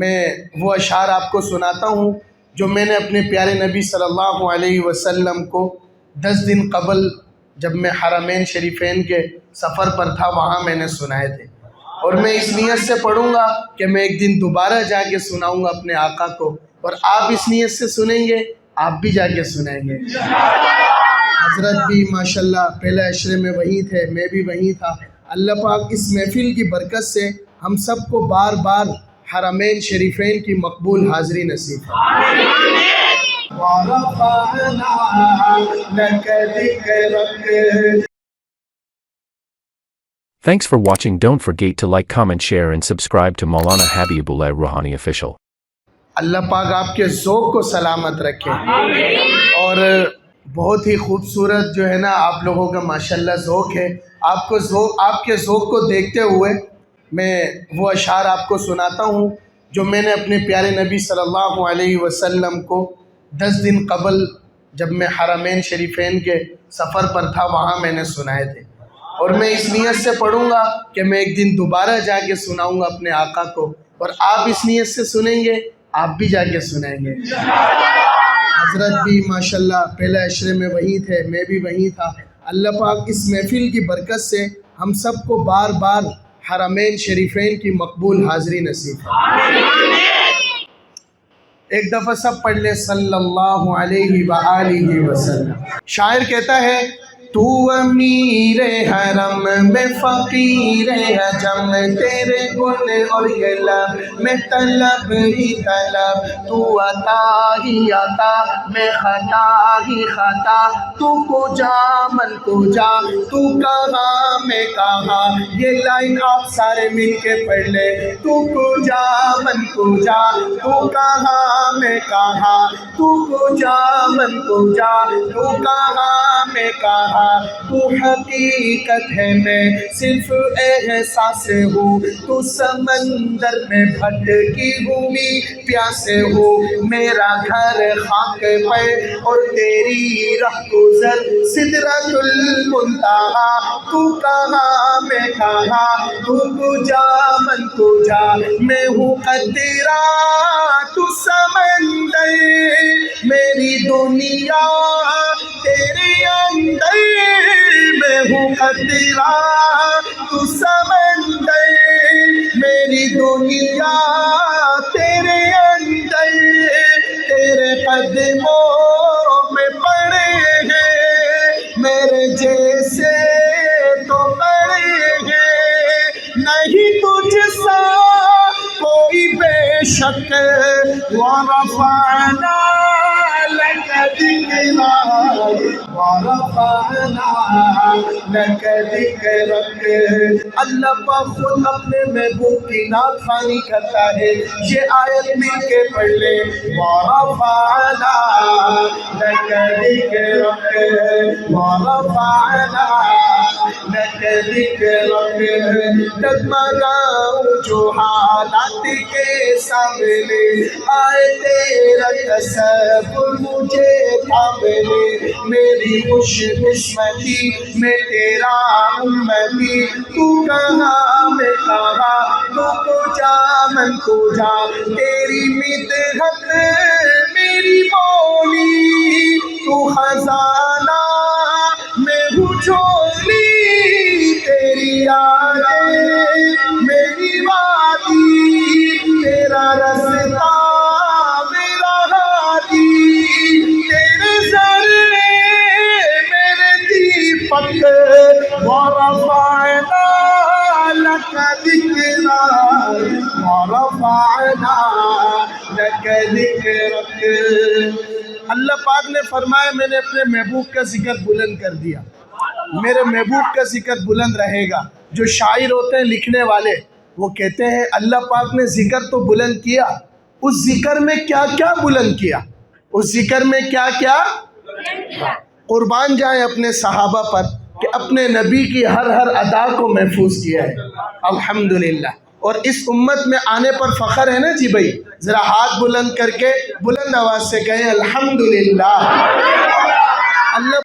میں وہ اشعار آپ کو سناتا ہوں جو میں نے اپنے پیارے نبی صلی اللہ علیہ وسلم کو 10 دن قبل جب میں حرمین شریفین کے سفر پر تھا وہاں میں نے سنائے تھے، اور میں اس نیت سے پڑھوں گا کہ میں ایک دن دوبارہ جا کے سناؤں گا اپنے آقا کو، اور آپ اس نیت سے سنیں گے، آپ بھی جا کے سنائیں گے۔ حضرت بھی ماشاءاللہ پہلے عشرے میں وہیں تھے، میں بھی وہیں تھا۔ اللہ پاک اس محفل کی برکت سے ہم سب کو بار بار حرمین شریفین کی مقبول حاضری نصیب فرمائے۔ Thanks for watching. Don't forget to like, comment, share and subscribe to Maulana Habibullah Rouhani Official. اللہ پاک آپ کے ذوق کو سلامت رکھے، اور بہت ہی خوبصورت جو ہے نا آپ لوگوں کا ماشاءاللہ ذوق ہے۔ آپ کے ذوق کو دیکھتے ہوئے میں وہ اشعار آپ کو سناتا ہوں جو میں نے اپنے پیارے نبی صلی اللہ علیہ وسلم کو 10 دن قبل جب میں حرمین شریفین کے سفر پر تھا وہاں میں نے سنائے تھے، اور میں اس نیت سے پڑھوں گا کہ میں ایک دن دوبارہ جا کے سناؤں گا اپنے آقا کو، اور آپ اس نیت سے سنیں گے، آپ بھی جا کے سنائیں گے۔ حضرت بھی ماشاءاللہ پہلے عشرے میں وہیں تھے، میں بھی وہیں تھا۔ اللہ پاک اس محفل کی برکت سے ہم سب کو بار بار حرمین شریفین کی مقبول حاضری نصیب فرمائے۔ ایک دفعہ سب پڑھ لیں صلی اللہ علیہ وآلہ وسلم۔ شاعر کہتا ہے، تو امیر حرم میں فقیر حجم، تیرے گن اور یہ لب میں طلب ہی طلب، تو عطا ہی عطا میں خطا ہی خطا، تو کجا من کجا تو کہاں میں کہاں۔ یہ لائن آپ سارے مل کے پڑھ لیں، تو کجا من کجا تو کہاں میں کہاں، تو کجا من کجا تو کہاں میں کہاں۔ تو حقیقت ہے میں صرف احساس ہوں، تو سمندر میں بھٹکی ہوئی پیاسے ہوں، میرا گھر خاک پر اور تیری رہ گزر سدرۃ المنتہا، تو کہاں میں کہاں، تو کجا من کجا، میں ہوں قطرہ تو سمندر، میری دنیا تیرے اندر، میں ہوں قطرہ تو سمندر، میری دنیا تیرے اندر، تیرے قدموں میں پڑے ہیں میرے جیسے تو بڑے ہیں، نہیں تجھ سا کوئی بے شک، وَرَفَعْنَا لَكَ ذِكْرَكَ وَرَفَعْنَا لَكَ ذِكْرَكَ۔ اللہ پاک خود اپنے محبوب کی نعت خوانی کرتا ہے، یہ آیت مل کے پڑھ لے، وَرَفَعْنَا لَكَ ذِكْرَكَ وَرَفَعْنَا لَكَ ذِكْرَكَ۔ ڈگمگاؤں جو حالات کے سامنے، آئے تیرا تصور مجھے تھام لے، میری خوش قسمتی میں تیرا امتی، تو کہاں میں کہاں تو کجا من کجا، تیری مدحت میری بولی، تو خزانہ میں ہوں جھولی، تیری یادیں میری وادی، تیرا رستہ میرا ہادی، تیرے ذرے میرے دیپک، وَرَفَعْنَا لَكَ ذِكْرَكَ وَرَفَعْنَا لَكَ ذِكْرَكَ۔ اللہ پاک نے فرمایا میں نے اپنے محبوب کا ذکر بلند کر دیا، میرے محبوب کا ذکر بلند رہے گا۔ جو شاعر ہوتے ہیں لکھنے والے وہ کہتے ہیں اللہ پاک نے ذکر تو بلند کیا، اس ذکر میں کیا کیا بلند کیا، اس ذکر میں کیا کیا۔ قربان جائیں اپنے صحابہ پر کہ اپنے نبی کی ہر ادا کو محفوظ کیا ہے، الحمدللہ۔ اور اس امت میں آنے پر فخر ہے نا جی بھائی، ذرا ہاتھ بلند کر کے بلند آواز سے کہیں الحمدللہ۔ اللہ